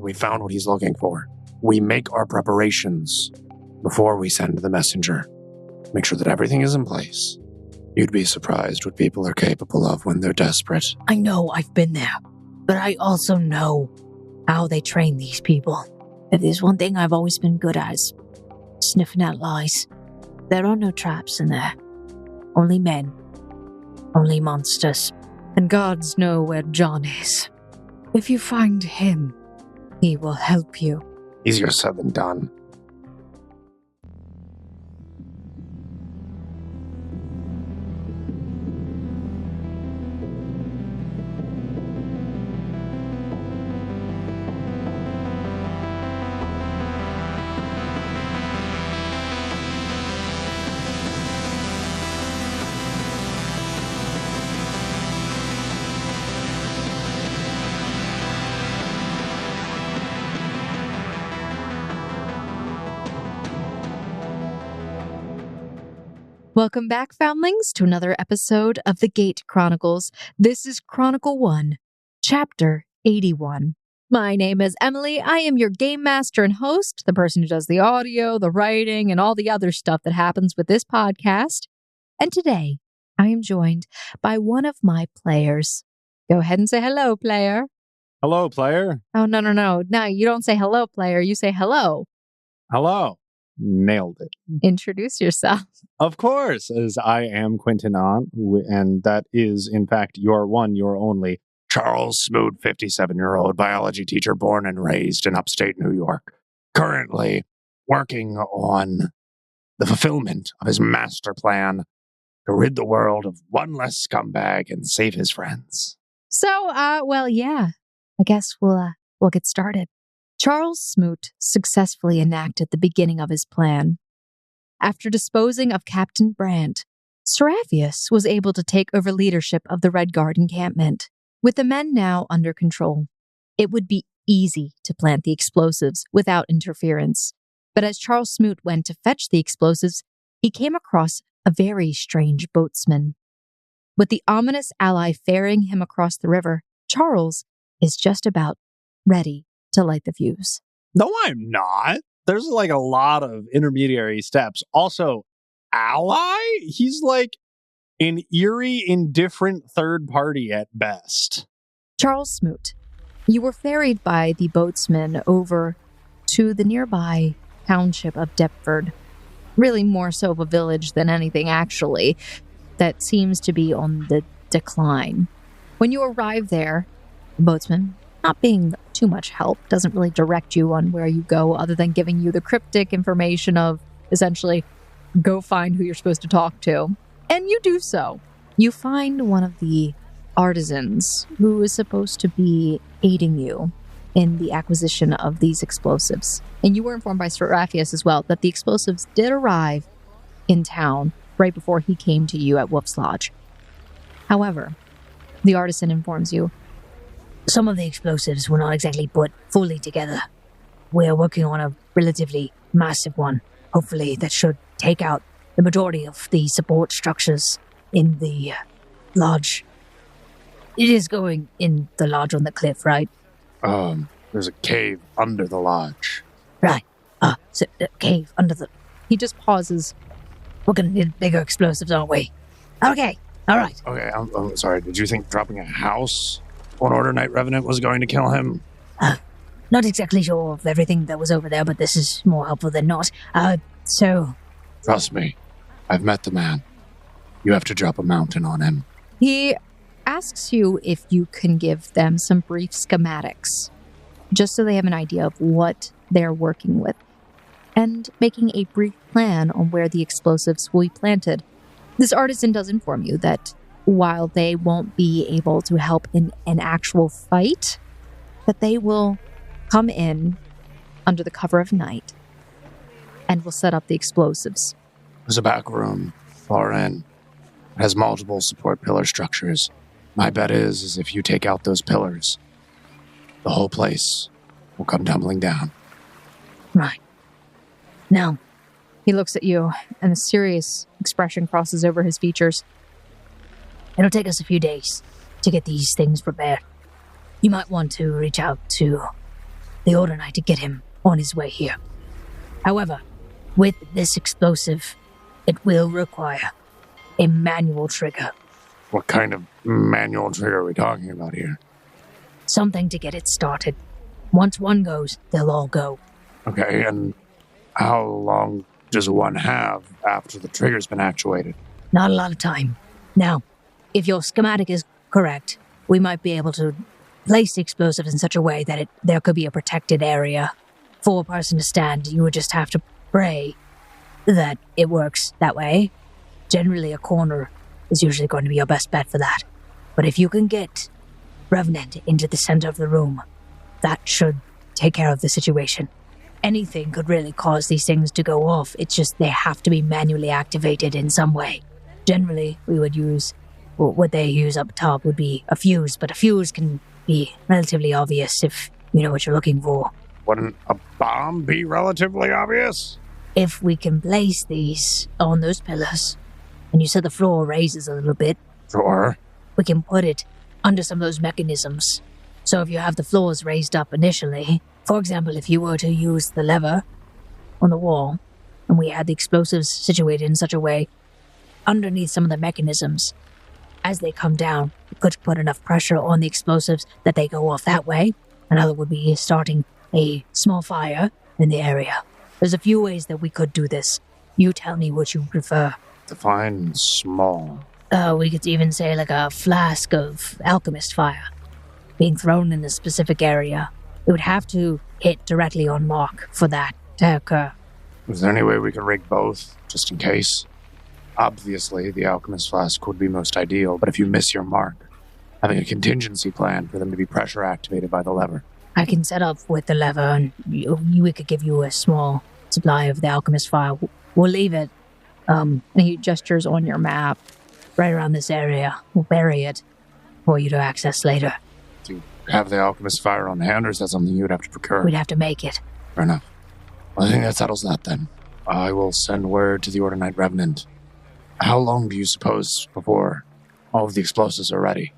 we found what he's looking for. We make our preparations before we send the messenger. Make sure that everything is in place. You'd be surprised what people are capable of when they're desperate. I know, I've been there. But I also know how they train these people. If there's one thing I've always been good at is sniffing out lies. There are no traps in there. Only men. Only monsters. And gods know where John is. If you find him, he will help you. Easier said than done. Welcome back, foundlings, to another episode of the Gate Chronicles. This is Chronicle 1, Chapter 81. My name is Emily. I am your game master and host, the person who does the audio, the writing, and all the other stuff that happens with this podcast. And today, I am joined by one of my players. Go ahead and say hello, player. Hello, player. Oh, no. No, you don't say hello, player. You say hello. Hello. Nailed it. Introduce yourself. Of course, as I am Quentin On, and that is, in fact, your one, your only, Charles Smoot, 57-year-old biology teacher born and raised in upstate New York. Currently working on the fulfillment of his master plan to rid the world of one less scumbag and save his friends. So, I guess we'll get started. Charles Smoot successfully enacted the beginning of his plan. After disposing of Captain Brandt, Seraphius was able to take over leadership of the Red Guard encampment. With the men now under control, it would be easy to plant the explosives without interference. But as Charles Smoot went to fetch the explosives, he came across a very strange boatsman. With the ominous ally ferrying him across the river, Charles is just about ready to light the fuse. No, I'm not. There's like a lot of intermediary steps. Also, ally? He's like an eerie, indifferent third party at best. Charles Smoot, you were ferried by the boatsman over to the nearby township of Deptford. Really more so of a village than anything, actually, that seems to be on the decline. When you arrive there, the boatsman, not being too much help, doesn't really direct you on where you go other than giving you the cryptic information of, essentially, go find who you're supposed to talk to. And you do so. You find one of the artisans who is supposed to be aiding you in the acquisition of these explosives. And you were informed by Seraphius as well that the explosives did arrive in town right before he came to you at Wolf's Lodge. However, the artisan informs you, some of the explosives were not exactly put fully together. We are working on a relatively massive one. Hopefully that should take out the majority of the support structures in the lodge. It is going in the lodge on the cliff, right? There's a cave under the lodge. Right. So the cave under the... He just pauses. We're going to need bigger explosives, aren't we? Okay. All right. Okay, I'm sorry. Did you think dropping a house on Order Night Revenant was going to kill him? Not exactly sure of everything that was over there, but this is more helpful than not. So... Trust me. I've met the man. You have to drop a mountain on him. He asks you if you can give them some brief schematics, just so they have an idea of what they're working with, and making a brief plan on where the explosives will be planted. This artisan does inform you that while they won't be able to help in an actual fight, that they will come in under the cover of night and will set up the explosives. There's a back room far in. It has multiple support pillar structures. My bet is if you take out those pillars, the whole place will come tumbling down. Right. Now, he looks at you, and a serious expression crosses over his features. It'll take us a few days to get these things prepared. You might want to reach out to the Ordinite to get him on his way here. However, with this explosive, it will require a manual trigger. What kind of manual trigger are we talking about here? Something to get it started. Once one goes, they'll all go. Okay, and how long does one have after the trigger's been actuated? Not a lot of time. Now, if your schematic is correct, we might be able to place the explosives in such a way that there could be a protected area for a person to stand. You would just have to pray that it works that way. Generally, a corner is usually going to be your best bet for that. But if you can get Revenant into the center of the room, that should take care of the situation. Anything could really cause these things to go off. It's just they have to be manually activated in some way. Generally, we would use, what they use up top would be a fuse, but a fuse can be relatively obvious if you know what you're looking for. Wouldn't a bomb be relatively obvious? If we can place these on those pillars, and you said the floor raises a little bit, Sure. we can put it under some of those mechanisms. So if you have the floors raised up initially, for example, if you were to use the lever on the wall, and we had the explosives situated in such a way underneath some of the mechanisms, as they come down, you could put enough pressure on the explosives that they go off that way. Another would be starting a small fire in the area. There's a few ways that we could do this. You tell me what you prefer. Define small. We could even say like a flask of alchemist fire being thrown in a specific area. It would have to hit directly on mark for that to occur. Is there any way we can rig both, just in case? Obviously, the alchemist flask would be most ideal, but if you miss your mark, having a contingency plan for them to be pressure activated by the lever. I can set up with the lever, and we could give you a small supply of the alchemist fire. We'll leave it. And he gestures on your map. Right around this area. We'll bury it for you to access later. Do you have the alchemist fire on hand, or is that something you'd have to procure? We'd have to make it. Fair enough. Well, I think that settles that then. I will send word to the Ordinite Revenant. How long do you suppose before all of the explosives are ready?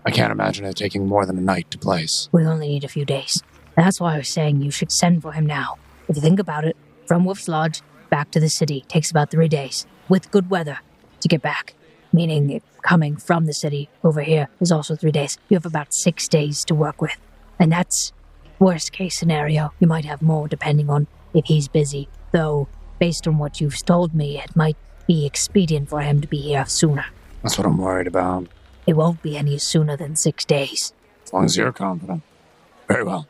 I can't imagine it taking more than a night to place. We only need a few days. That's why I was saying you should send for him now. If you think about it, from Wolf's Lodge back to the city takes about 3 days, with good weather, to get back. Meaning coming from the city over here is also 3 days. You have about 6 days to work with. And that's worst case scenario. You might have more depending on if he's busy. Though, based on what you've told me, it might be expedient for him to be here sooner. That's what I'm worried about. It won't be any sooner than 6 days. As long as you're confident. Very well.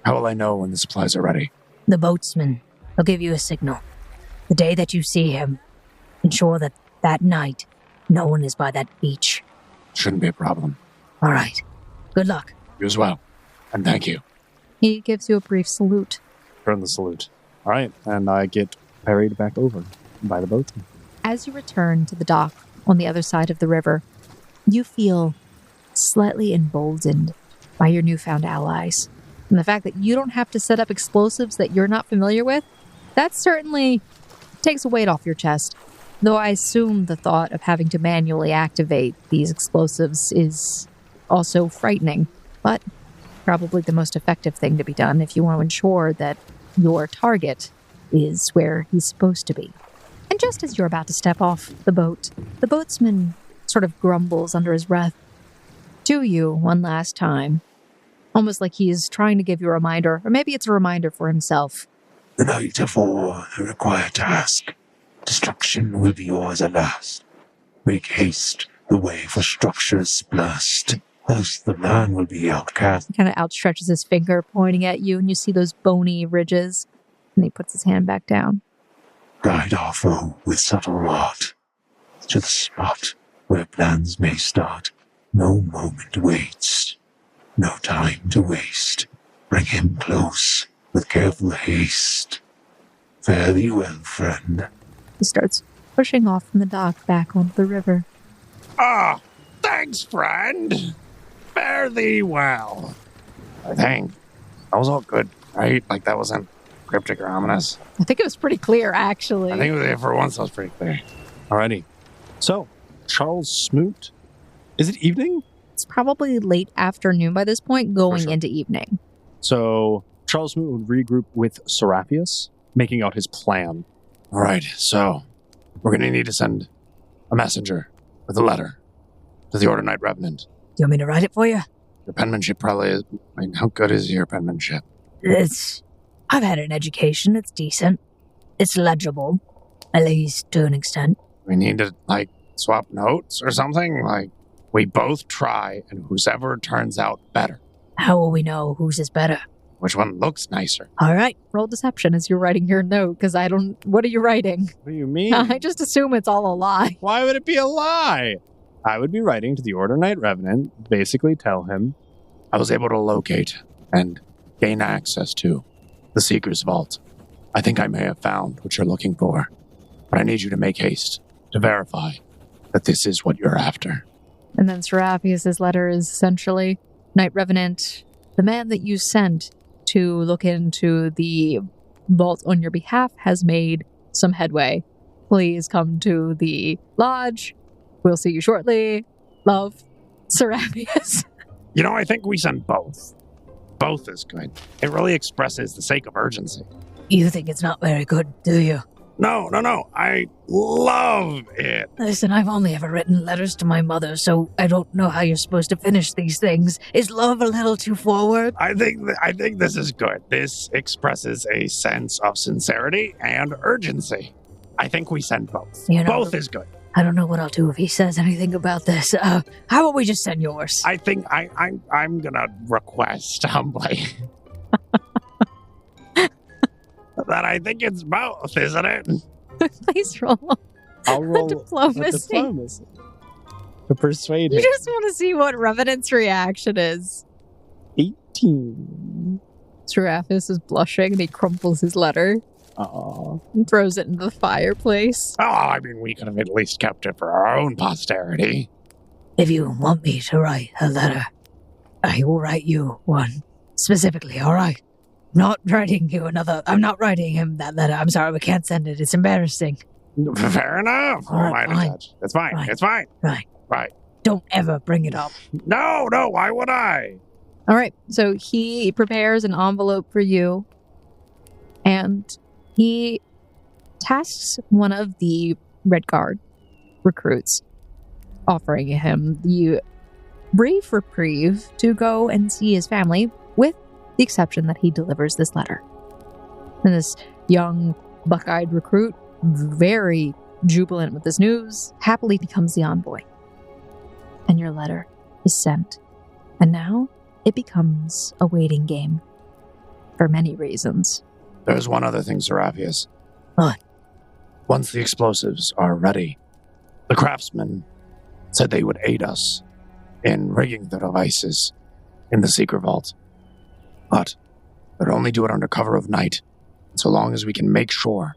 How will I know when the supplies are ready? The boatsman will give you a signal. The day that you see him, ensure that that night no one is by that beach. Shouldn't be a problem. All right. Good luck. You as well. And thank you. He gives you a brief salute. Turn the salute. All right, and I get ferried back over by the boatsman. As you return to the dock on the other side of the river, you feel slightly emboldened by your newfound allies. And the fact that you don't have to set up explosives that you're not familiar with, that certainly takes a weight off your chest. Though I assume the thought of having to manually activate these explosives is also frightening, but probably the most effective thing to be done if you want to ensure that your target is where he's supposed to be. And just as you're about to step off the boat, the boatsman sort of grumbles under his breath to you one last time, almost like he is trying to give you a reminder, or maybe it's a reminder for himself. The night of war, the required task. Destruction will be yours at last. Make haste, the way for structures blessed. Thus the man will be outcast. He kind of outstretches his finger, pointing at you, and you see those bony ridges, and he puts his hand back down. Guide our foe with subtle art to the spot where plans may start. No moment waits, no time to waste. Bring him close with careful haste. Fare thee well, friend. He starts pushing off from the dock back onto the river. Ah, thanks, friend. Fare thee well. I think that was all good, right? Like, that wasn't cryptic or ominous. I think it was pretty clear, actually. I think for once that was pretty clear. Alrighty. So, Charles Smoot. Is it evening? It's probably late afternoon by this point, going sure. into evening. So, Charles Smoot would regroup with Seraphius, making out his plan. All right, so we're going to need to send a messenger with a letter to the Order Knight Revenant. Do you want me to write it for you? Your penmanship probably is... how good is your penmanship? I've had an education. It's decent. It's legible, at least to an extent. We need to, swap notes or something? We both try, and whoever turns out better. How will we know whose is better? Which one looks nicer? All right. Roll deception as you're writing your note, because what are you writing? What do you mean? I just assume it's all a lie. Why would it be a lie? I would be writing to the Order Knight Revenant, basically tell him, I was able to locate and gain access to the Seeker's Vault. I think I may have found what you're looking for, but I need you to make haste to verify that this is what you're after. And then Seraphius' letter is essentially, Knight Revenant, the man that you sent to look into the vault on your behalf has made some headway. Please come to the lodge. We'll see you shortly. Love, Seraphius. I think we send both. Both is good. It really expresses the sake of urgency. You think it's not very good, do you? No. I love it. Listen, I've only ever written letters to my mother, so I don't know how you're supposed to finish these things. Is love a little too forward? I think this is good. This expresses a sense of sincerity and urgency. I think we send both. Both is good. I don't know what I'll do if he says anything about this. How about we just send yours? I think I'm gonna request humbly that I think it's both, isn't it? Please roll. I'll roll diplomacy. To persuade You him. just want to see what Revenant's reaction is. 18. Seraphius is blushing and he crumples his letter and throws it into the fireplace. We could have at least kept it for our own posterity. If you want me to write a letter, I will write you one specifically, all right? Not writing you another. I'm not writing him that letter. I'm sorry, we can't send it. It's embarrassing. Fair enough. All right, fine. It's fine. Right. It's fine. Right. Don't ever bring it up. No, why would I? All right, so he prepares an envelope for you, and he tasks one of the Red Guard recruits, offering him the brief reprieve to go and see his family, with the exception that he delivers this letter. And this young, buck-eyed recruit, very jubilant with this news, happily becomes the envoy. And your letter is sent. And now it becomes a waiting game. For many reasons. There's one other thing, Seraphius. What? Once the explosives are ready, the craftsmen said they would aid us in rigging the devices in the secret vault. But they'd only do it under cover of night, so long as we can make sure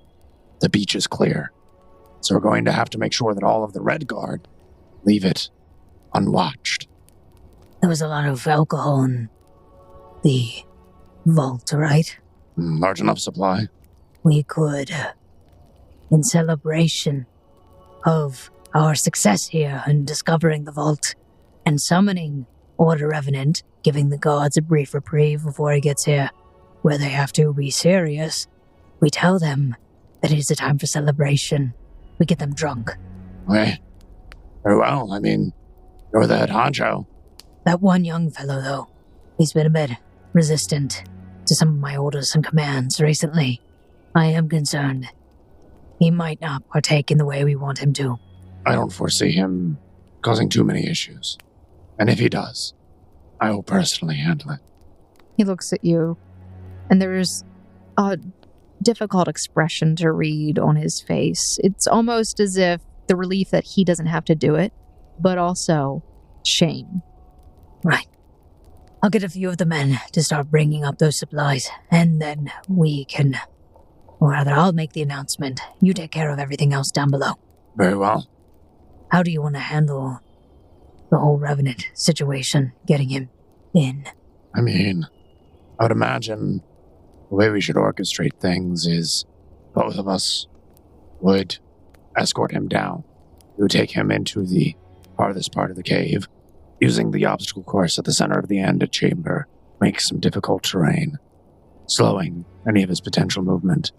the beach is clear. So we're going to have to make sure that all of the Red Guard leave it unwatched. There was a lot of alcohol in the vault, right? Large enough supply. We could, in celebration of our success here in discovering the vault and summoning Order Revenant, giving the guards a brief reprieve before he gets here, where they have to be serious, we tell them that it is a time for celebration. We get them drunk. Okay. Very well. You're the head honcho. That one young fellow, though, he's been a bit resistant to some of my orders and commands recently. I am concerned. He might not partake in the way we want him to. I don't foresee him causing too many issues. And if he does, I will personally handle it. He looks at you, and there's a difficult expression to read on his face. It's almost as if the relief that he doesn't have to do it, but also shame. Right. I'll get a few of the men to start bringing up those supplies, and then we can... Or rather, I'll make the announcement. You take care of everything else down below. Very well. How do you want to handle the whole Revenant situation, getting him in? I would imagine the way we should orchestrate things is both of us would escort him down. We would take him into the farthest part of the cave, using the obstacle course at the center of the antechamber, make some difficult terrain, slowing any of his potential movement,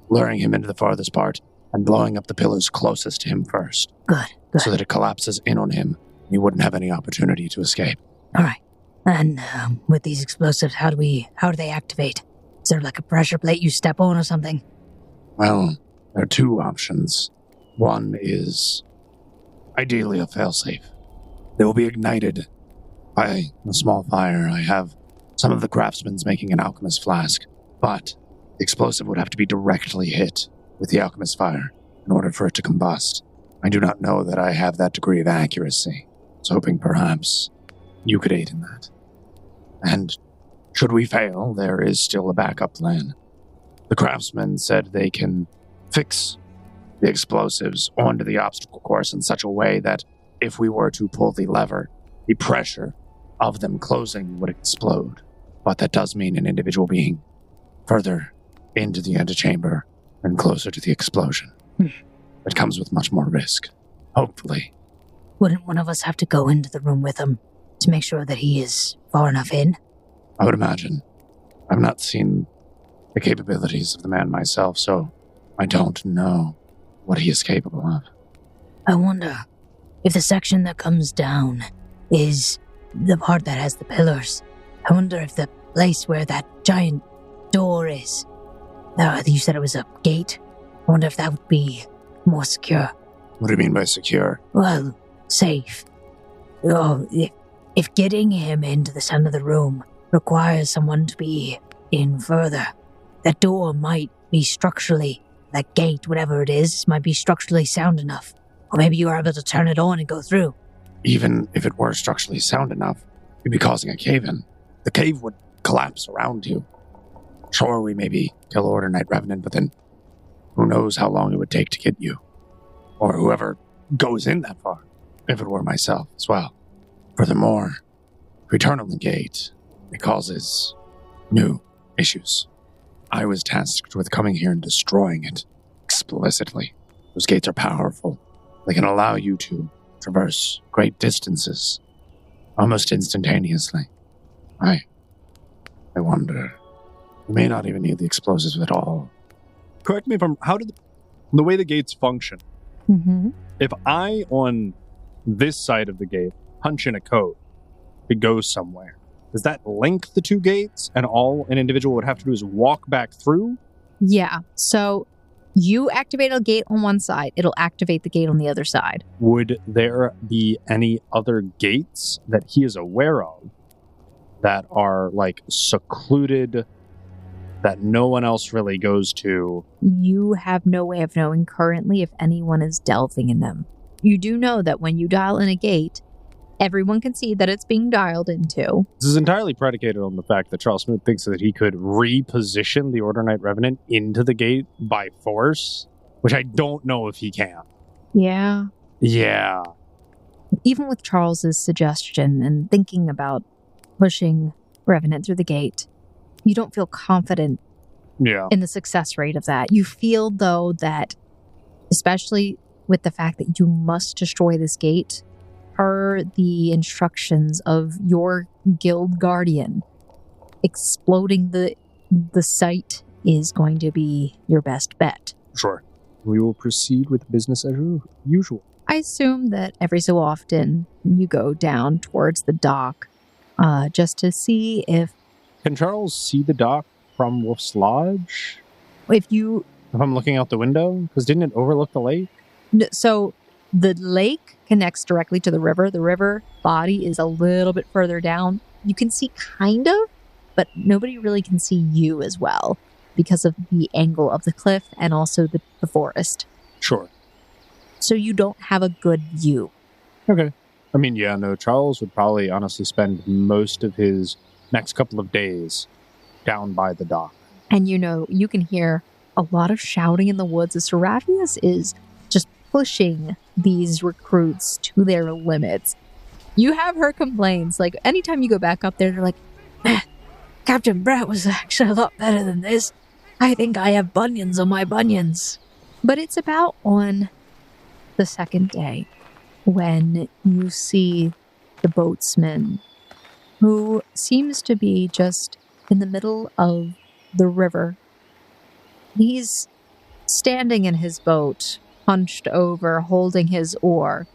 luring him into the farthest part, and blowing up the pillars closest to him first, Good. so that it collapses in on him and he wouldn't have any opportunity to escape. All right. And with these explosives, how do they activate? Is there like a pressure plate you step on or something? Well, there are two options. One is ideally a failsafe. They will be ignited by a small fire. I have some of the craftsmen's making an alchemist flask, but the explosive would have to be directly hit with the alchemist fire in order for it to combust. I do not know that I have that degree of accuracy. I was hoping perhaps you could aid in that. And should we fail, there is still a backup plan. The craftsmen said they can fix the explosives onto the obstacle course in such a way that if we were to pull the lever, the pressure of them closing would explode. But that does mean an individual being further into the antechamber and closer to the explosion. It comes with much more risk. Hopefully. Wouldn't one of us have to go into the room with him to make sure that he is far enough in? I would imagine. I've not seen the capabilities of the man myself, so I don't know what he is capable of. I wonder if the section that comes down is the part that has the pillars. I wonder if the place where that giant door is, you said it was a gate. I wonder if that would be more secure. What do you mean by secure? Well, safe. Oh, if getting him into the center of the room requires someone to be in further, that door might be structurally, that gate, whatever it is, might be structurally sound enough. Or maybe you are able to turn it on and go through. Even if it were structurally sound enough, you'd be causing a cave-in. The cave would collapse around you. Sure, we maybe kill Order Knight Revenant, but then who knows how long it would take to get you. Or whoever goes in that far, if it were myself as well. Furthermore, if we turn on the gate, it causes new issues. I was tasked with coming here and destroying it explicitly. Those gates are powerful. They can allow you to traverse great distances almost instantaneously. I wonder. We may not even need the explosives at all. Correct me if I'm... How did the way the gates function? Mm-hmm. If I, on this side of the gate, punch in a code, it goes somewhere. Does that link the two gates, and all an individual would have to do is walk back through? Yeah, so you activate a gate on one side, it'll activate the gate on the other side. Would there be any other gates that he is aware of that are, like, secluded, that no one else really goes to? You have no way of knowing currently if anyone is delving in them. You do know that when you dial in a gate, everyone can see that it's being dialed into. This is entirely predicated on the fact that Charles Smoot thinks that he could reposition the Order Knight Revenant into the gate by force, which I don't know if he can. Yeah. Yeah. Even with Charles's suggestion and thinking about pushing Revenant through the gate, you don't feel confident in the success rate of that. You feel, though, that, especially with the fact that you must destroy this gate, per the instructions of your guild guardian, exploding the site is going to be your best bet. Sure. We will proceed with business as usual. I assume that every so often you go down towards the dock just to see if... Can Charles see the dock from Wolf's Lodge? If I'm looking out the window? Because didn't it overlook the lake? So the lake connects directly to the river. The river body is a little bit further down. You can see kind of, but nobody really can see you as well because of the angle of the cliff and also the forest. Sure. So you don't have a good view. Okay. I mean, yeah, no, Charles would probably honestly spend most of his next couple of days down by the dock. And you can hear a lot of shouting in the woods as Seraphius is just pushing these recruits to their limits. You have her complaints. Like, anytime you go back up there, they're like, Captain Brandt was actually a lot better than this. I think I have bunions on my bunions. But it's about on the second day when you see the boatsman, who seems to be just in the middle of the river. He's standing in his boat, hunched over, holding his oar.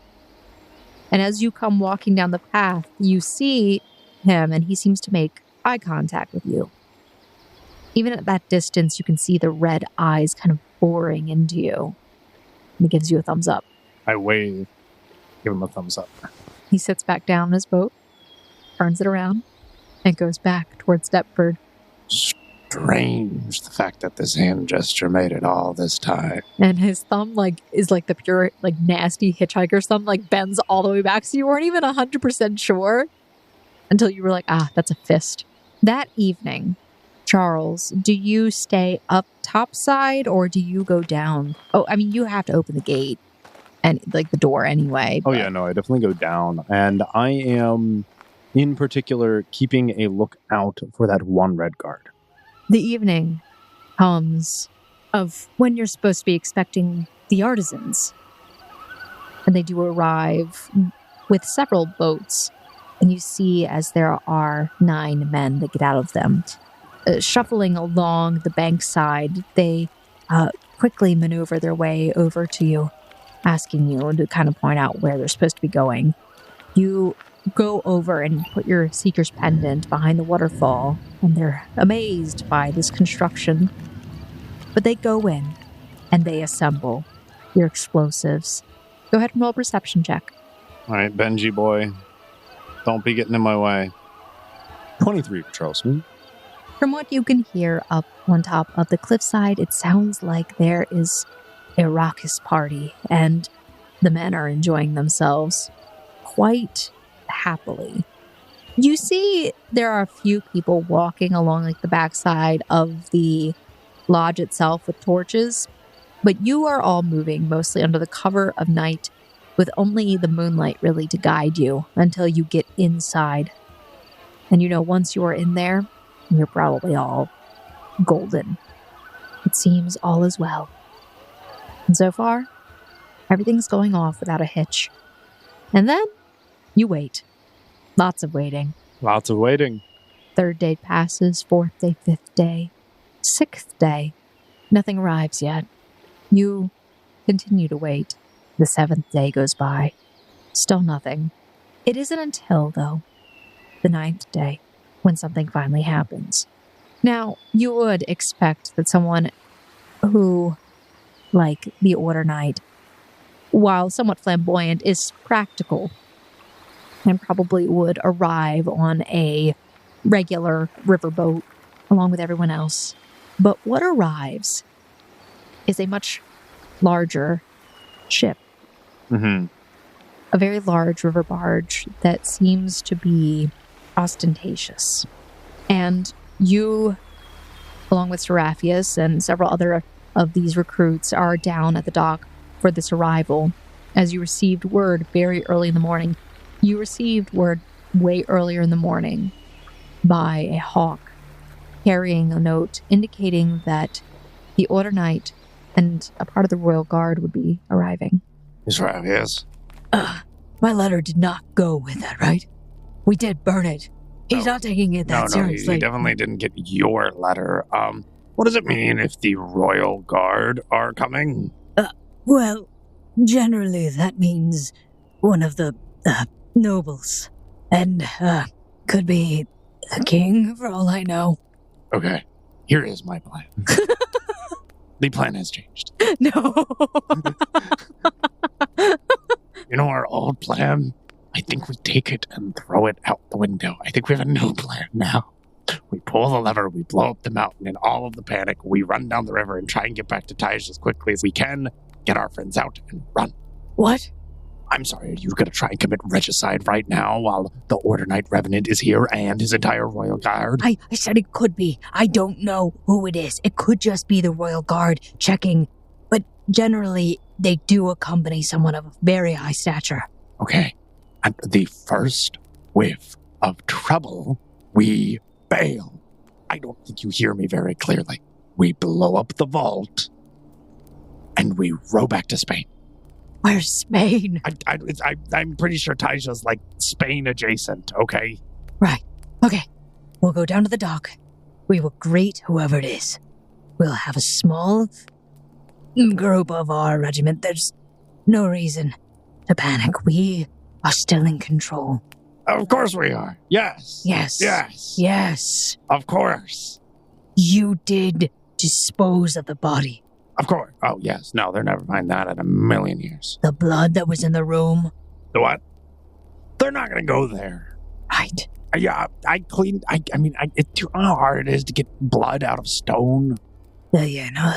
And as you come walking down the path, you see him, and he seems to make eye contact with you. Even at that distance, you can see the red eyes kind of boring into you. And he gives you a thumbs up. I wave. Give him a thumbs up. He sits back down in his boat, turns it around, and goes back towards Deptford. Strange, the fact that this hand gesture made it all this time. And his thumb, is the pure, nasty hitchhiker's thumb, bends all the way back. So you weren't even 100% sure until you were like, that's a fist. That evening, Charles, do you stay up topside or do you go down? Oh, I mean, you have to open the gate and the door anyway. Oh, yeah, no, I definitely go down. And I am, in particular, keeping a lookout for that one red guard. The evening comes of when you're supposed to be expecting the artisans. And they do arrive with several boats. And you see as there are 9 men that get out of them. Shuffling along the bankside, they quickly maneuver their way over to you, asking you to kind of point out where they're supposed to be going. You go over and put your seeker's pendant behind the waterfall, and they're amazed by this construction. But they go in, and they assemble your explosives. Go ahead and roll a perception check. All right, Benji boy, don't be getting in my way. 23 for Charles Smoot. From what you can hear up on top of the cliffside, it sounds like there is a raucous party, and the men are enjoying themselves quite happily. You see there are a few people walking along the backside of the lodge itself with torches, but you are all moving mostly under the cover of night with only the moonlight really to guide you until you get inside. And once you are in there, you're probably all golden. It seems all is well. And so far, everything's going off without a hitch. And then you wait. Lots of waiting. Lots of waiting. 3rd day passes, 4th day, 5th day, 6th day. Nothing arrives yet. You continue to wait. The 7th day goes by. Still nothing. It isn't until, though, the 9th day when something finally happens. Now, you would expect that someone who, like the Order Knight, while somewhat flamboyant, is practical and probably would arrive on a regular riverboat along with everyone else. But what arrives is a much larger ship. Mm-hmm. A very large river barge that seems to be ostentatious. And you, along with Seraphius and several other of these recruits, are down at the dock for this arrival. As you received word very early in the morning, you received word way earlier in the morning by a hawk carrying a note indicating that the Order Knight and a part of the Royal Guard would be arriving. Seraphius. My letter did not go with that, right? We did burn it. He's not taking it that seriously. He definitely didn't get your letter. What does it mean if the Royal Guard are coming? Well, generally that means one of the nobles. And could be the king, for all I know. Okay, here is my plan. The plan has changed. No. Our old plan? I think we take it and throw it out the window. I think we have a new plan now. We pull the lever, we blow up the mountain, in all of the panic, we run down the river and try and get back to Taj as quickly as we can, get our friends out, and run. What? I'm sorry, are you going to try and commit regicide right now while the Order Knight Revenant is here and his entire Royal Guard? I said it could be. I don't know who it is. It could just be the Royal Guard checking. But generally, they do accompany someone of very high stature. Okay. At the first whiff of trouble, we bail. I don't think you hear me very clearly. We blow up the vault, and we row back to Spain. Where's Spain? I'm pretty sure Taisha's Spain adjacent, okay? Right. Okay. We'll go down to the dock. We will greet whoever it is. We'll have a small group of our regiment. There's no reason to panic. We are still in control. Of course we are. Yes. Yes. Yes. Yes. Of course. You did dispose of the body. Of course. Oh, yes. No, they'll never find that in a million years. The blood that was in the room. The what? They're not going to go there. Right. Yeah, I cleaned. I mean, do you know how hard it is to get blood out of stone? Yeah, no,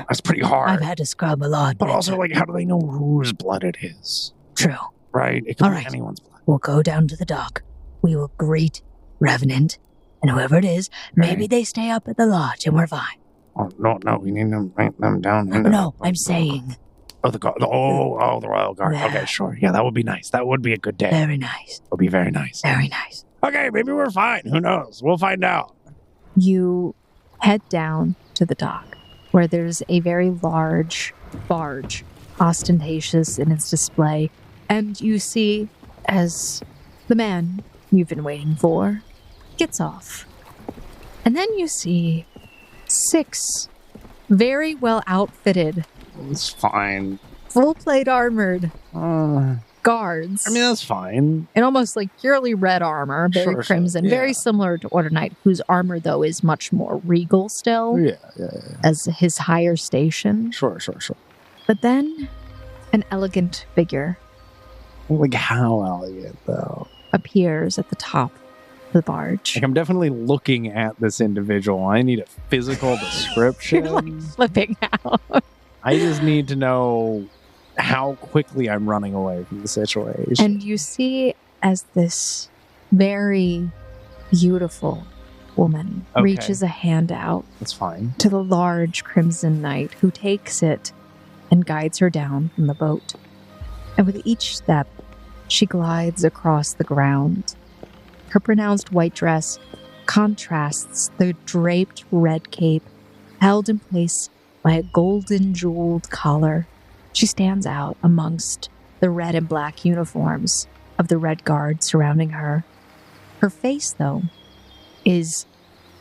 That's pretty hard. I've had to scrub a lot. But also, like, how do they know whose blood it is? True. Right? It could All be right. anyone's blood. We'll go down to the dock. We will greet Revenant, and whoever it is, maybe they stay up at the lodge, and we're fine. Oh, no, we need to write them down. No, I'm saying. Oh, the Royal Guard. Yeah. Okay, sure. Yeah, that would be nice. That would be a good day. Very nice. It would be very nice. Very nice. Okay, maybe we're fine. Who knows? We'll find out. You head down to the dock, where there's a very large barge, ostentatious in its display, and you see as the man you've been waiting for gets off. And then you see 6 very well outfitted, It's fine. full plate armored guards. I mean, that's fine. in almost like purely red armor, very Sure, crimson, yeah. very similar to Order Knight, whose armor, though, is much more regal still Yeah. as his higher station. Sure. But then an elegant figure Like, how elegant, though? appears at the top of the barge. Like, I'm definitely looking at this individual. I need a physical description. You're like flipping out. I just need to know how quickly I'm running away from the situation. And you see as this very beautiful woman Okay. reaches a hand out That's fine. to the large crimson knight, who takes it and guides her down from the boat. And with each step, she glides across the ground. Her pronounced white dress contrasts the draped red cape held in place by a golden jeweled collar. She stands out amongst the red and black uniforms of the Red Guard surrounding her. Her face, though, is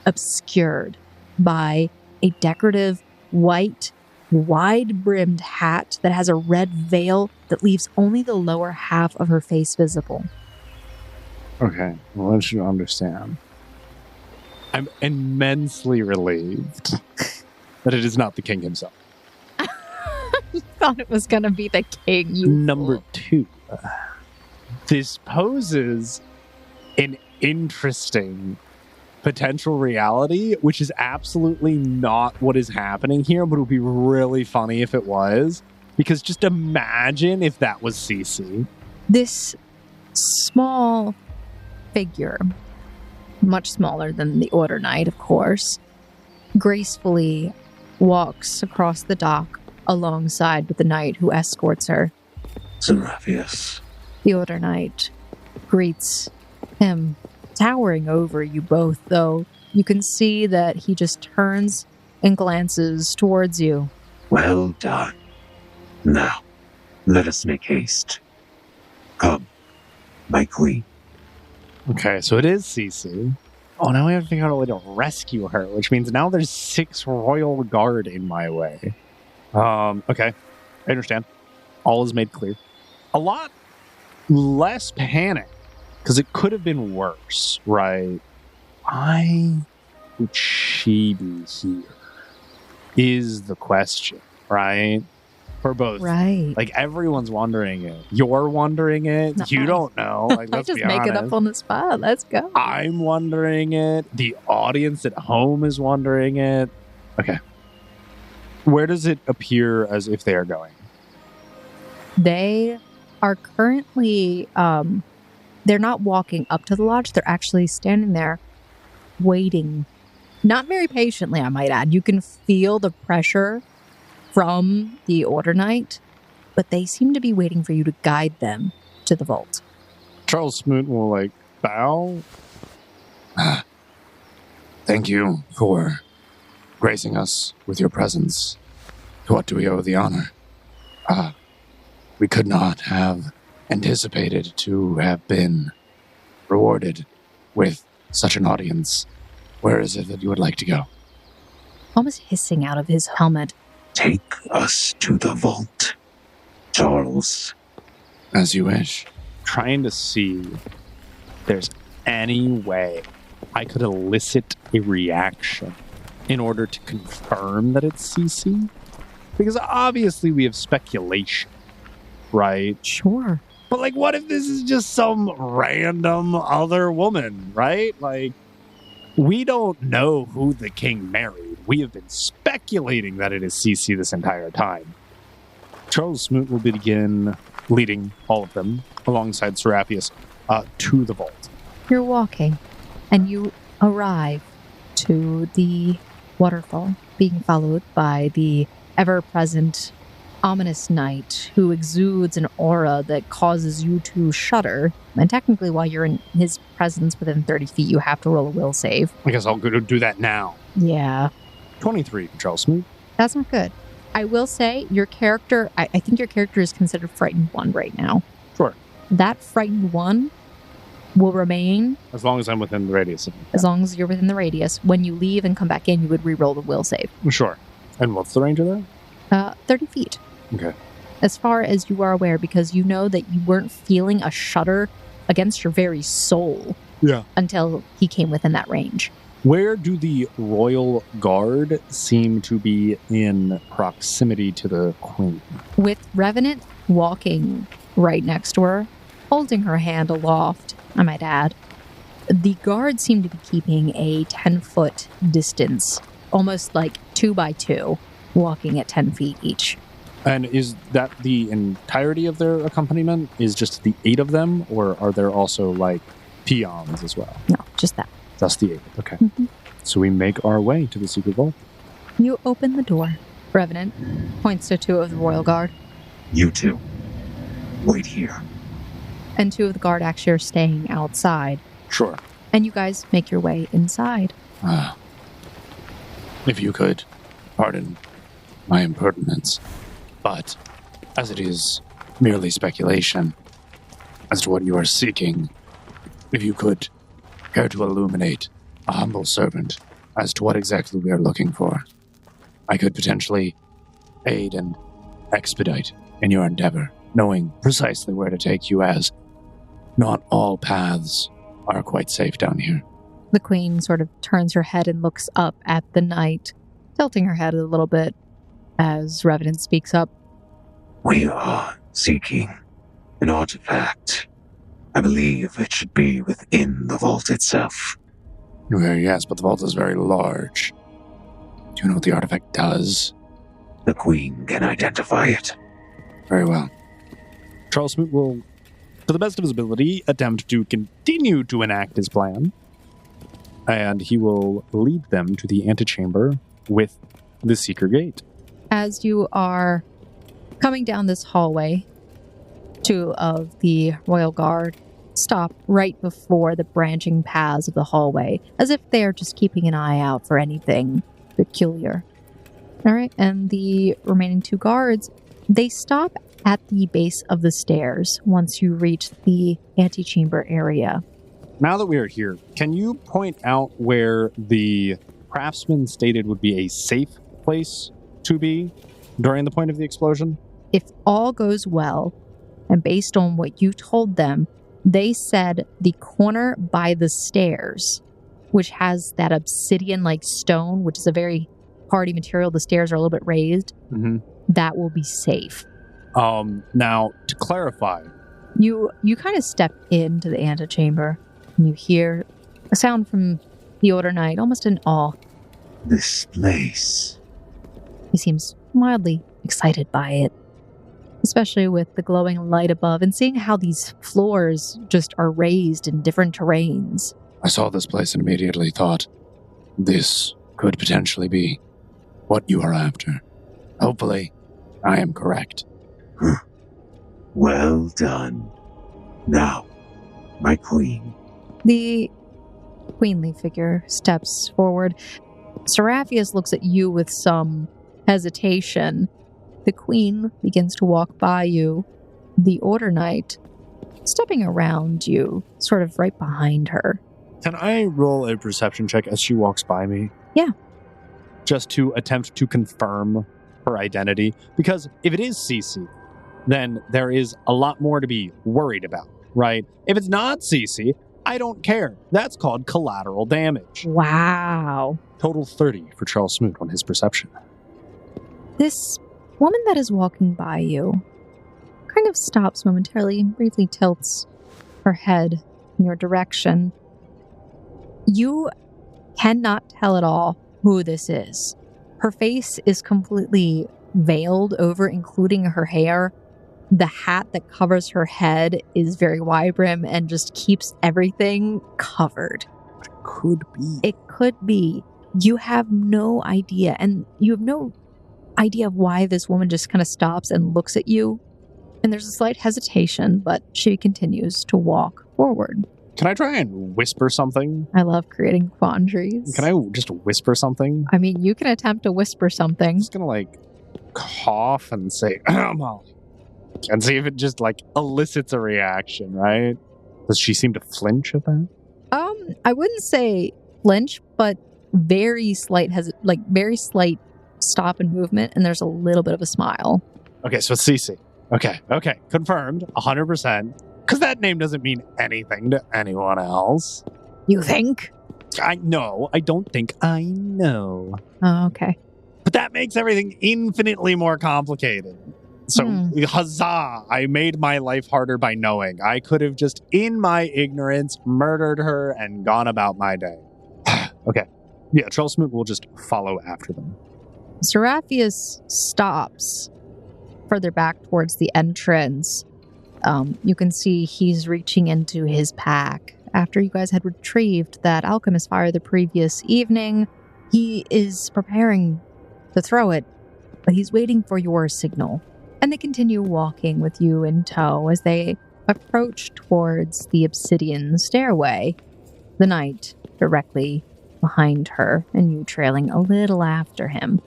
obscured by a decorative white, wide-brimmed hat that has a red veil that leaves only the lower half of her face visible. Okay, I want you to understand. I'm immensely relieved that it is not the king himself. You thought it was going to be the king. Number 2. This poses an interesting potential reality, which is absolutely not what is happening here, but it would be really funny if it was. Because just imagine if that was Cece. This small figure, much smaller than the Order Knight, of course, gracefully walks across the dock alongside with the knight who escorts her. Seraphius. The Order Knight greets him, towering over you both, though you can see that he just turns and glances towards you. Well done. Now, let us make haste. Come, my queen. Okay, so it is Cece. Oh, now we have to figure out a way to rescue her, which means now there's 6 royal guard in my way. Okay, I understand. All is made clear. A lot less panic, because it could have been worse, right? Why would she be here? Is the question, right? For both. Right. Like, everyone's wondering it. You're wondering it. No. You don't know. Like, I let's just be make honest. it up on the spot. Let's go. I'm wondering it. The audience at home is wondering it. Okay. Where does it appear as if they are going? They are currently, they're not walking up to the lodge. They're actually standing there waiting. Not very patiently, I might add. You can feel the pressure from the Order Knight, but they seem to be waiting for you to guide them to the vault. Charles Smoot will, like, bow. Thank you for gracing us with your presence. To what do we owe the honor? We could not have anticipated to have been rewarded with such an audience. Where is it that you would like to go? Almost hissing out of his helmet. Take us to the vault, Charles. As you wish. Trying to see if there's any way I could elicit a reaction in order to confirm that it's CC. Because obviously we have speculation, right? Sure. But like, what if this is just some random other woman, right? Like, we don't know who the king married. We have been speculating that it is CC this entire time. Charles Smoot will begin leading all of them alongside Seraphius to the vault. You're walking, and you arrive to the waterfall, being followed by the ever-present ominous knight who exudes an aura that causes you to shudder. And technically, while you're in his presence within 30 feet, you have to roll a will save. I guess I'll go to do that now. Yeah. 23 for Charles Smoot. That's not good. I will say, your character, I think your character is considered Frightened 1 right now. Sure. That Frightened 1 will remain. As long as I'm within the radius of it. As long as you're within the radius. When you leave and come back in, you would re-roll the will save. Sure. And what's the range of that? 30 feet. Okay. As far as you are aware, because you know that you weren't feeling a shudder against your very soul. Yeah. Until he came within that range. Where do the Royal Guard seem to be in proximity to the Queen? With Revenant walking right next to her, holding her hand aloft, I might add, the guards seem to be keeping a 10-foot distance, almost like 2 by 2, walking at 10 feet each. And is that the entirety of their accompaniment? Is just the 8 of them? Or are there also, like, peons as well? No, just that. That's the 8. Okay. Mm-hmm. So we make our way to the secret vault. You open the door. Revenant points to 2 of the Royal Guard. You two, wait here. And 2 of the guard actually are staying outside. Sure. And you guys make your way inside. If you could, pardon my impertinence, but as it is merely speculation as to what you are seeking, if you could care to illuminate a humble servant as to what exactly we are looking for, I could potentially aid and expedite in your endeavor, knowing precisely where to take you, as not all paths are quite safe down here. The Queen sort of turns her head and looks up at the knight, tilting her head a little bit as Revenant speaks up. We are seeking an artifact. I believe it should be within the vault itself. Yes, but the vault is very large. Do you know what the artifact does? The Queen can identify it. Very well. Charles Smoot will, to the best of his ability, attempt to continue to enact his plan. And he will lead them to the antechamber with the Seeker Gate. As you are coming down this hallway, 2 of the Royal Guard stop right before the branching paths of the hallway, as if they are just keeping an eye out for anything peculiar. All right, and the remaining 2 guards, they stop at the base of the stairs once you reach the antechamber area. Now that we are here, can you point out where the craftsman stated would be a safe place to be during the point of the explosion? If all goes well, and based on what you told them, they said the corner by the stairs, which has that obsidian-like stone, which is a very hardy material. The stairs are a little bit raised. Mm-hmm. That will be safe. Now, to clarify, You kind of step into the antechamber, and you hear a sound from the Order Knight, almost in awe. This place. He seems mildly excited by it, especially with the glowing light above and seeing how these floors just are raised in different terrains. I saw this place and immediately thought, this could potentially be what you are after. Hopefully, I am correct. Well done. Now, my queen. The queenly figure steps forward. Seraphius looks at you with some hesitation. The queen begins to walk by you. The Order Knight, stepping around you, sort of right behind her. Can I roll a perception check as she walks by me? Yeah. Just to attempt to confirm her identity? Because if it is Cece, then there is a lot more to be worried about, right? If it's not Cece, I don't care. That's called collateral damage. Wow. Total 30 for Charles Smoot on his perception. This woman that is walking by you kind of stops momentarily and briefly tilts her head in your direction. You cannot tell at all who this is. Her face is completely veiled over, including her hair. The hat that covers her head is very wide brim and just keeps everything covered. It could be. It could be. You have no idea, and you have no idea of why this woman just kind of stops and looks at you. And there's a slight hesitation, but she continues to walk forward. Can I try and whisper something? I love creating quandaries. Can I just whisper something? I mean, you can attempt to whisper something. I'm just gonna cough and say, Molly. And see if it just elicits a reaction, right? Does she seem to flinch at that? I wouldn't say flinch, but very slight very slight stop in movement, and there's a little bit of a smile. Okay, so it's Cece. Okay, confirmed, 100%. Because that name doesn't mean anything to anyone else. You think? I don't think I know. Oh, okay. But that makes everything infinitely more complicated. So, huzzah, I made my life harder by knowing. I could have just, in my ignorance, murdered her and gone about my day. Okay. Yeah, Charles Smoot will just follow after them. Seraphius stops further back towards the entrance. You can see he's reaching into his pack. After you guys had retrieved that alchemist fire the previous evening, he is preparing to throw it, but he's waiting for your signal. And they continue walking with you in tow as they approach towards the obsidian stairway, the knight directly behind her and you trailing a little after him.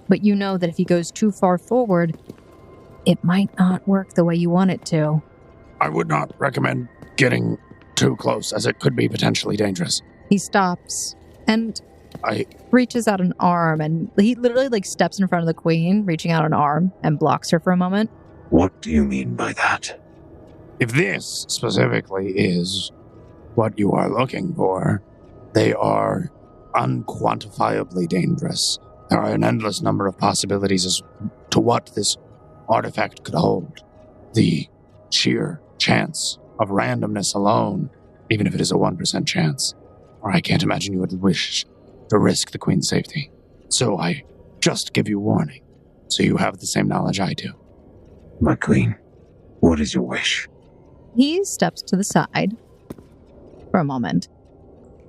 But you know that if he goes too far forward, it might not work the way you want it to. I would not recommend getting too close, as it could be potentially dangerous. He stops and reaches out an arm, and he literally steps in front of the queen, reaching out an arm and blocks her for a moment. What do you mean by that? If this specifically is what you are looking for, they are unquantifiably dangerous. There are an endless number of possibilities as to what this artifact could hold. The sheer chance of randomness alone, even if it is a 1% chance, or I can't imagine you would wish to risk the Queen's safety. So I just give you warning, so you have the same knowledge I do. My Queen, what is your wish? He steps to the side for a moment.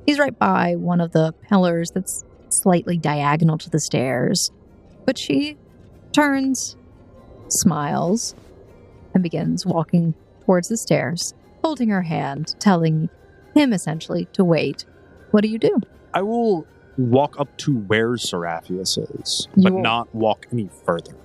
He's right by one of the pillars that's slightly diagonal to the stairs, but she turns, smiles, and begins walking towards the stairs, holding her hand, telling him essentially to wait. What do you do? I will walk up to where Seraphius is, but not walk any further.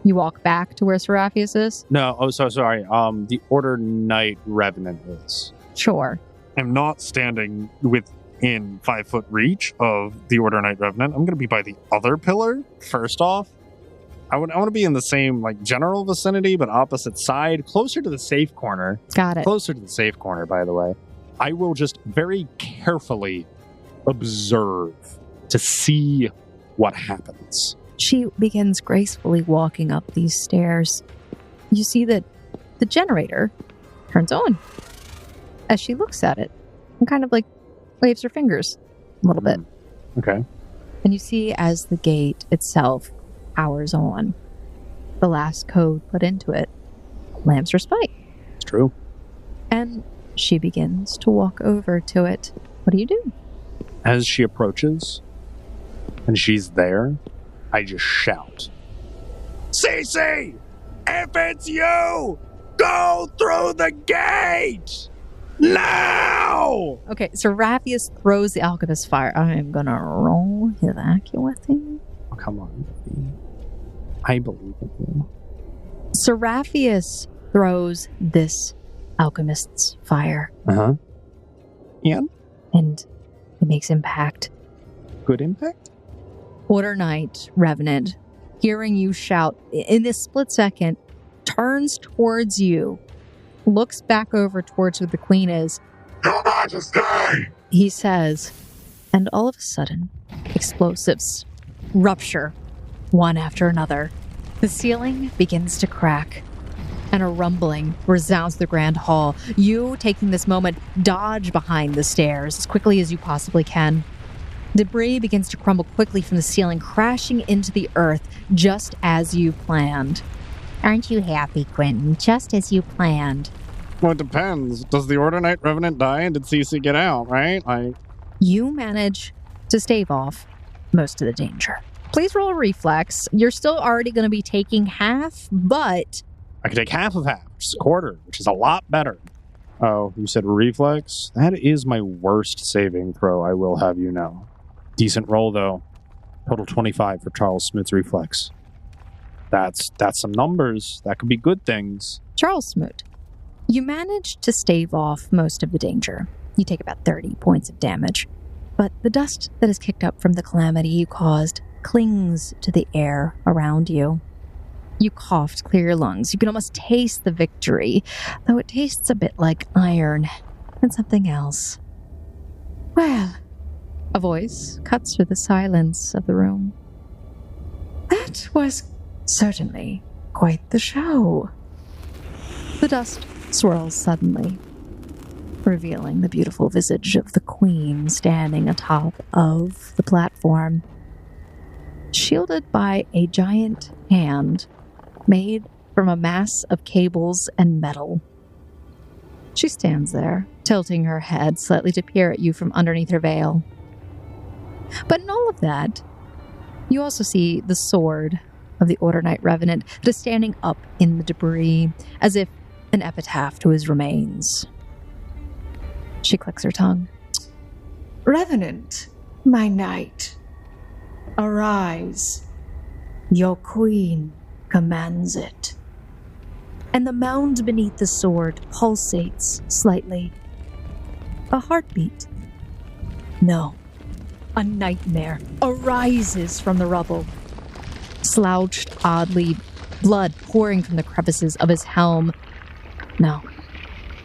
You walk back to where Seraphius is? No, so sorry. The Order Knight Revenant is. Sure. I'm not standing within 5-foot reach of the Order Knight Revenant. I'm going to be by the other pillar, first off. I want to be in the same general vicinity, but opposite side, closer to the safe corner. Got it. Closer to the safe corner, by the way. I will just very carefully observe to see what happens. She begins gracefully walking up these stairs. You see that the generator turns on as she looks at it and kind of waves her fingers a little bit. Okay. And you see as the gate itself powers on, the last code put into it, Lamb's Respite. It's true. And she begins to walk over to it. What do you do? As she approaches and she's there, I just shout, Cece! If it's you, go through the gate! Now! Okay, Seraphius throws the alchemist fire. I am gonna roll his accuracy. Oh, come on, buddy. I believe in you. Seraphius throws this alchemist's fire. Uh-huh. And and it makes impact. Good impact? Order Knight Revenant, hearing you shout in this split second, turns towards you, looks back over towards where the queen is. Your Majesty! He says, and all of a sudden, explosives rupture one after another. The ceiling begins to crack, and a rumbling resounds the grand hall. You, taking this moment, dodge behind the stairs as quickly as you possibly can. Debris begins to crumble quickly from the ceiling, crashing into the earth just as you planned. Aren't you happy, Quentin? Just as you planned. Well, it depends. Does the Order Knight Revenant die and did CC get out, right? You manage to stave off most of the danger. Please roll a reflex. You're still already going to be taking half, but... I can take half of half, which is a quarter, which is a lot better. Oh, you said reflex? That is my worst saving throw, I will have you know. Decent roll, though. Total 25 for Charles Smoot's reflex. That's some numbers. That could be good things. Charles Smoot, you manage to stave off most of the danger. You take about 30 points of damage. But the dust that is kicked up from the calamity you caused clings to the air around you. You cough to clear your lungs. You can almost taste the victory, though it tastes a bit like iron and something else. Well, a voice cuts through the silence of the room. That was certainly quite the show. The dust swirls suddenly, revealing the beautiful visage of the queen standing atop of the platform, shielded by a giant hand made from a mass of cables and metal. She stands there, tilting her head slightly to peer at you from underneath her veil. But in all of that, you also see the sword of the Order Knight Revenant that is standing up in the debris, as if an epitaph to his remains. She clicks her tongue. Revenant, my knight, arise. Your queen commands it. And the mound beneath the sword pulsates slightly. A heartbeat. No. A nightmare arises from the rubble. Slouched oddly, blood pouring from the crevices of his helm. No.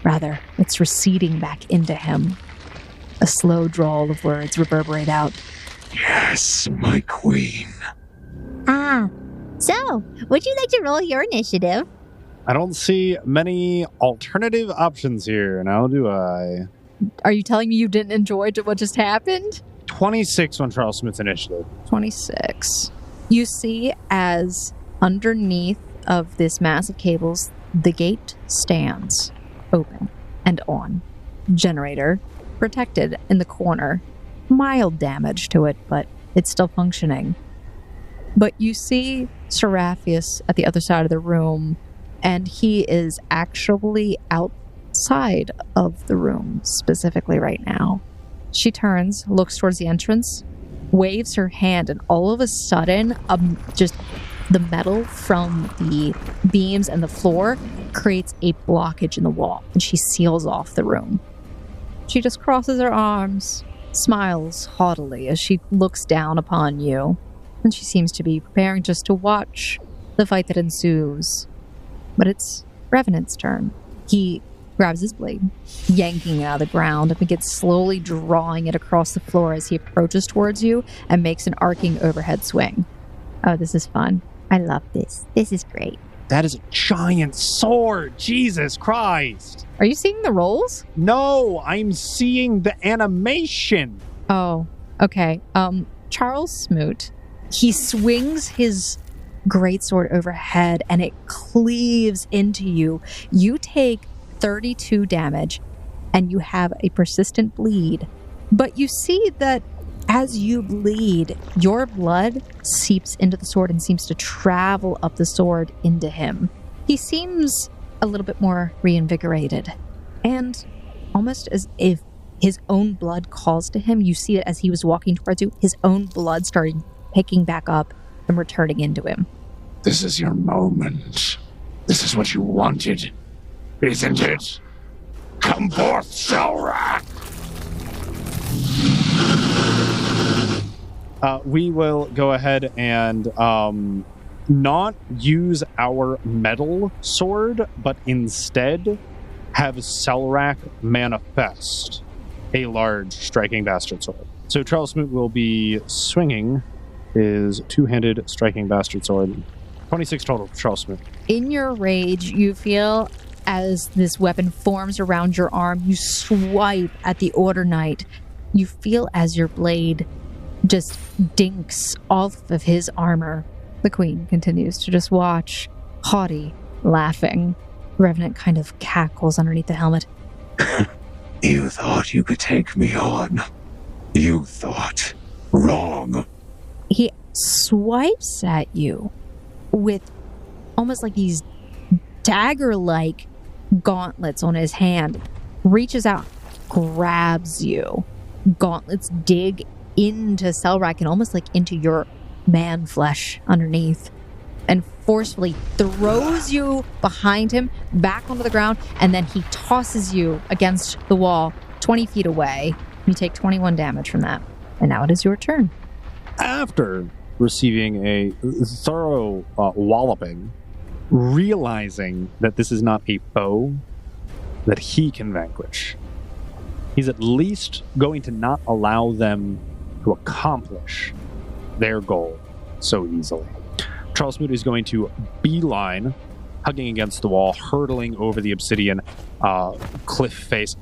Rather, it's receding back into him. A slow drawl of words reverberate out. Yes, my queen. So, would you like to roll your initiative? I don't see many alternative options here, now do I? Are you telling me you didn't enjoy what just happened? 26 on Charles Smith's initiative. 26. You see as underneath of this mass of cables, the gate stands open and on. Generator protected in the corner. Mild damage to it, but it's still functioning. But you see Seraphius at the other side of the room, and he is actually outside of the room, specifically right now. She turns, looks towards the entrance, waves her hand, and all of a sudden, just the metal from the beams and the floor creates a blockage in the wall, and she seals off the room. She just crosses her arms, smiles haughtily as she looks down upon you, and she seems to be preparing just to watch the fight that ensues. But it's Revenant's turn. He grabs his blade, yanking it out of the ground, and begins slowly drawing it across the floor as he approaches towards you and makes an arcing overhead swing. Oh, this is fun. I love this. This is great. That is a giant sword! Jesus Christ! Are you seeing the rolls? No, I'm seeing the animation! Oh, okay. Charles Smoot, he swings his greatsword overhead and it cleaves into you. You take 32 damage and you have a persistent bleed. But you see that as you bleed, your blood seeps into the sword and seems to travel up the sword into him. He seems a little bit more reinvigorated, and almost as if his own blood calls to him. You see it as he was walking towards you, his own blood starting picking back up and returning into him. This is your moment. This is what you wanted, isn't it? Come forth, Selrak! We will go ahead and not use our metal sword, but instead have Selrak manifest a large striking bastard sword. So Charles Smoot will be swinging his two-handed striking bastard sword. 26 total for Charles Smoot. In your rage, you feel as this weapon forms around your arm, you swipe at the Order Knight. You feel as your blade just dinks off of his armor. The Queen continues to just watch, haughty, laughing. Revenant kind of cackles underneath the helmet. You thought you could take me on. You thought wrong. He swipes at you with almost like these dagger-like gauntlets on his hand, reaches out, grabs you. Gauntlets dig into Selrak and almost like into your man flesh underneath, and forcefully throws you behind him back onto the ground, and then he tosses you against the wall 20 feet away. You take 21 damage from that. And now it is your turn. After receiving a thorough walloping, realizing that this is not a foe that he can vanquish, he's at least going to not allow them to accomplish their goal so easily. Charles Smoot is going to beeline, hugging against the wall, hurtling over the obsidian cliff face,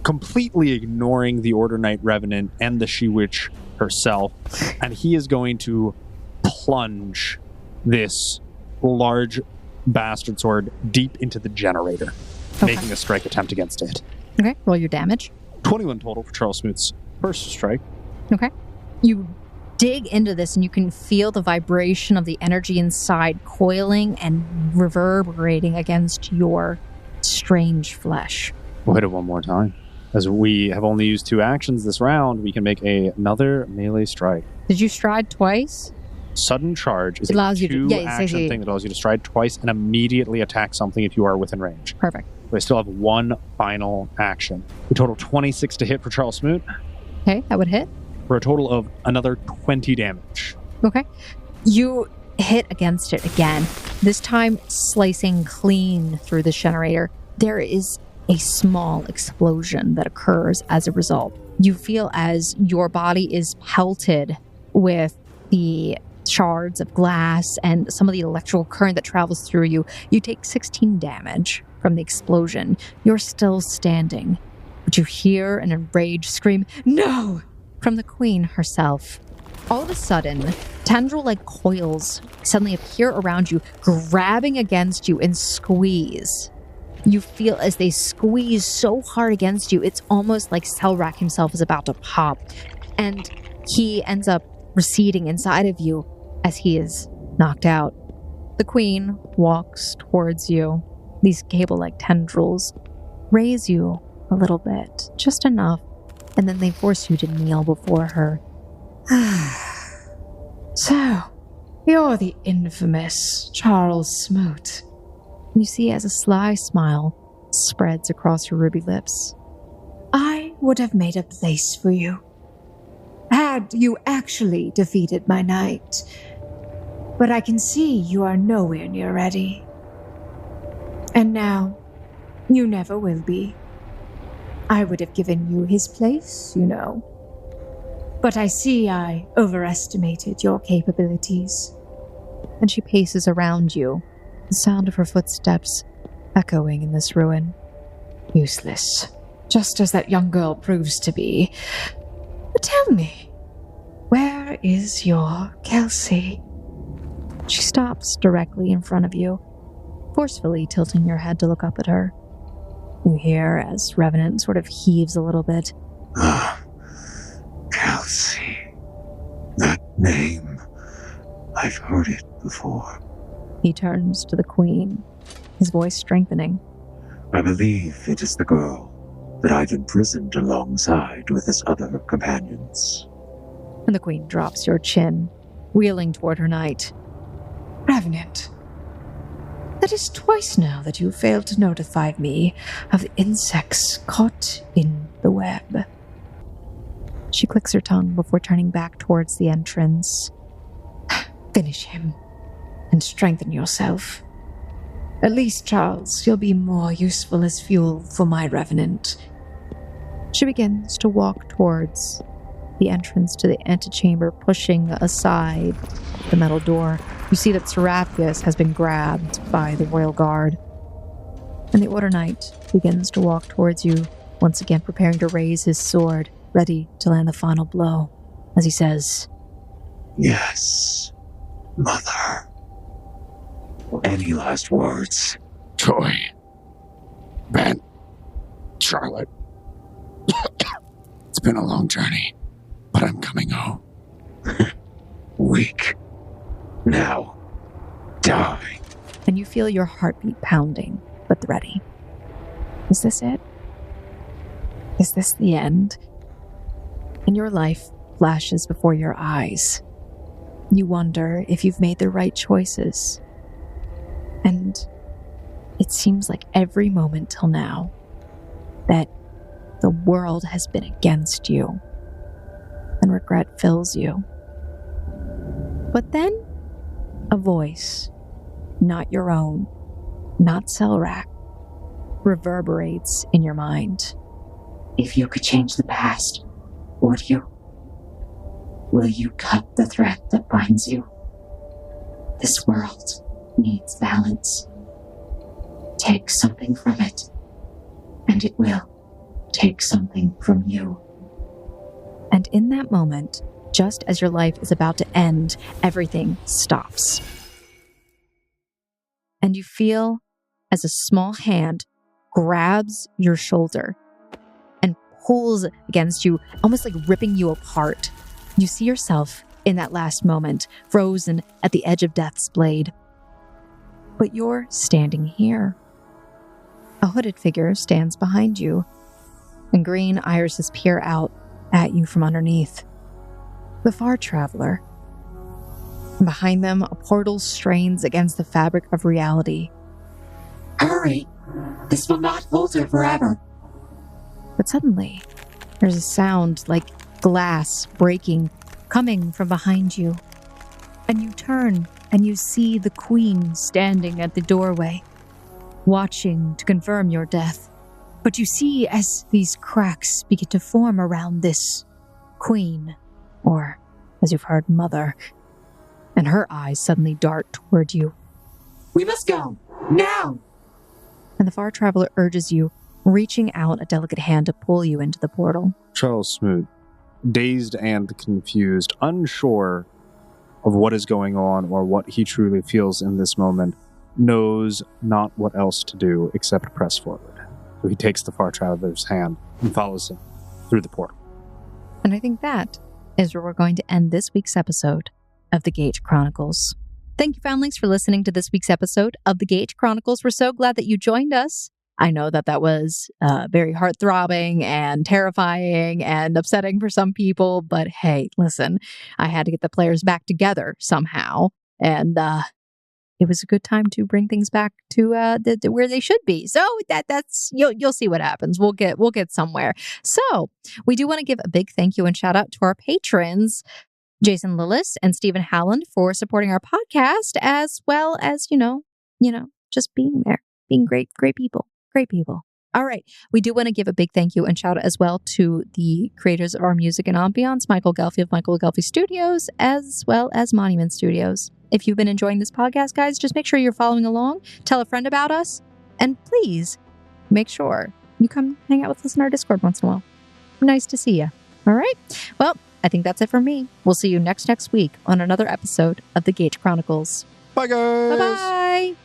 completely ignoring the Order Knight Revenant and the She-Witch herself, and he is going to plunge this large bastard sword deep into the generator, making a strike attempt against it. Okay, roll your damage. 21 total for Charles Smoot's first strike. Okay. You dig into this and you can feel the vibration of the energy inside coiling and reverberating against your strange flesh. We'll hit it one more time. As we have only used 2 actions this round, we can make another melee strike. Did you stride twice? Sudden charge is allows a you to, two-action thing that allows you to stride twice and immediately attack something if you are within range. Perfect. So I still have one final action. A total 26 to hit for Charles Smoot, Okay, that would hit. for a total of another 20 damage. Okay. You hit against it again, this time slicing clean through the generator. There is a small explosion that occurs as a result. You feel as your body is pelted with the shards of glass and some of the electrical current that travels through you. You take 16 damage from the explosion. You're still standing, but you hear an enraged scream, "No!" from the Queen herself. All of a sudden, tendril-like coils suddenly appear around you, grabbing against you and squeeze. You feel as they squeeze so hard against you, it's almost like Selrak himself is about to pop. And he ends up receding inside of you as he is knocked out. The Queen walks towards you. These cable-like tendrils raise you a little bit, just enough, and then they force you to kneel before her. So, you're the infamous Charles Smoot. You see as a sly smile spreads across her ruby lips. I would have made a place for you, had you actually defeated my knight. But I can see you are nowhere near ready. And now, you never will be. I would have given you his place, you know. But I see I overestimated your capabilities. And she paces around you, the sound of her footsteps echoing in this ruin. Useless, just as that young girl proves to be. But tell me, where is your Ghelfi? She stops directly in front of you, forcefully tilting your head to look up at her. You hear as Revenant sort of heaves a little bit. Ghelfi. That name. I've heard it before. He turns to the Queen, his voice strengthening. I believe it is the girl that I've imprisoned alongside with his other companions. And the Queen drops your chin, wheeling toward her knight. Revenant. That is twice now that you failed to notify me of the insects caught in the web. She clicks her tongue before turning back towards the entrance. Finish him and strengthen yourself. At least, Charles, you'll be more useful as fuel for my revenant. She begins to walk towards the entrance to the antechamber, pushing aside the metal door. You see that Seraphius has been grabbed by the royal guard. And the Order Knight begins to walk towards you, once again preparing to raise his sword, ready to land the final blow, as he says, Yes, Mother. Any last words? Joy. Ben. Charlotte. It's been a long journey, but I'm coming home. Weak. Now, die. And you feel your heartbeat pounding, but ready. Is this it? Is this the end? And your life flashes before your eyes. You wonder if you've made the right choices. And it seems like every moment till now that the world has been against you, and regret fills you. But then, a voice, not your own, not Selrak, reverberates in your mind. If you could change the past, would you? Will you cut the thread that binds you? This world needs balance. Take something from it, and it will take something from you. And in that moment, just as your life is about to end, everything stops. And you feel as a small hand grabs your shoulder and pulls against you, almost like ripping you apart. You see yourself in that last moment, frozen at the edge of death's blade. But you're standing here. A hooded figure stands behind you, and green irises peer out at you from underneath. The Far Traveler. And behind them, a portal strains against the fabric of reality. Hurry! This will not hold her forever. But suddenly, there's a sound like glass breaking, coming from behind you. And you turn, and you see the Queen standing at the doorway, watching to confirm your death. But you see as these cracks begin to form around this Queen, or, as you've heard, Mother, and her eyes suddenly dart toward you. We must go, now! And the Far Traveler urges you, reaching out a delicate hand to pull you into the portal. Charles Smoot, dazed and confused, unsure of what is going on or what he truly feels in this moment, knows not what else to do except press forward. So he takes the Far Traveler's hand and follows him through the portal. And I think that is where we're going to end this week's episode of the Gate Chronicles. Thank you, Foundlings, for listening to this week's episode of the Gate Chronicles. We're so glad that you joined us. I know that was very heart-throbbing and terrifying and upsetting for some people, but hey, listen, I had to get the players back together somehow, and it was a good time to bring things back to where they should be. So that's you'll see what happens. We'll get somewhere. So we do want to give a big thank you and shout out to our patrons, Jason Lillis and Stephen Howland, for supporting our podcast, as well as just being there, being great people. Great people. All right. We do want to give a big thank you and shout out as well to the creators of our music and ambiance, Michael Ghelfi of Michael Ghelfi Studios, as well as Monument Studios. If you've been enjoying this podcast, guys, just make sure you're following along. Tell a friend about us. And please make sure you come hang out with us in our Discord once in a while. Nice to see you. All right. Well, I think that's it for me. We'll see you next week on another episode of the Gate Chronicles. Bye, guys. Bye-bye.